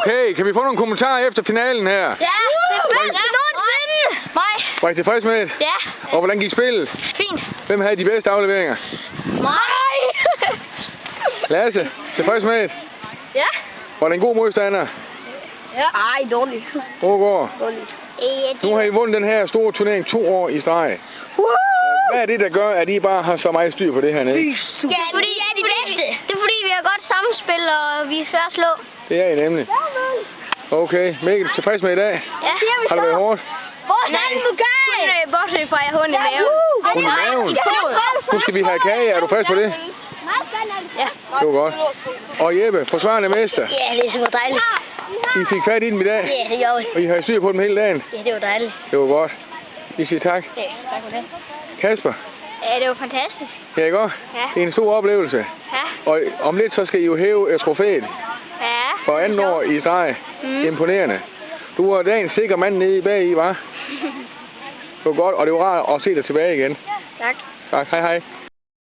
Okay, kan vi få nogle kommentarer efter finalen her? Ja, det er bedste nogensinde! Mig. Var I tilfreds med det? Ja. Og hvordan gik spillet? Fint. Hvem havde de bedste afleveringer? Mig. Lasse, tilfreds med det? Ja. Var det en god modstander? Ja. Ej, dårligt. Ågaard, Dårligt. nu har I vundet den her store turnering 2 år i streg. Hvad er det, der gør, at I bare har så meget styr på det her nede? Ja, fordi vi er de bedste. Det er fordi, vi har godt samspil, og vi er svært at slå. Det er I nemlig. Okay, Mikkel, tilfreds med i dag? Ja. Har det været hårdt? Kun bortset fra, at jeg har ondt i maven. Ondt i maven? Nu skal vi have kage. Er du frisk på det? Ja. Det var godt. Og Jeppe, forsvarende mester. Ja, det er super dejligt. I fik fat i dem i dag, Ja, det gjorde vi. og I har styr på dem hele dagen. Ja, det var dejligt. Det var godt. Vi siger tak. Ja, tak for det. Kasper, Ja, det var fantastisk. kan I godt? Ja. Det er en stor oplevelse. Ja. Og om lidt, så skal I jo hæve trofæet Ja. for andet år i streg. Imponerende. Du var dagens sikre mand nede bag i, var? Det var godt, og det var rart at se dig tilbage igen. Tak. Tak, hej hej.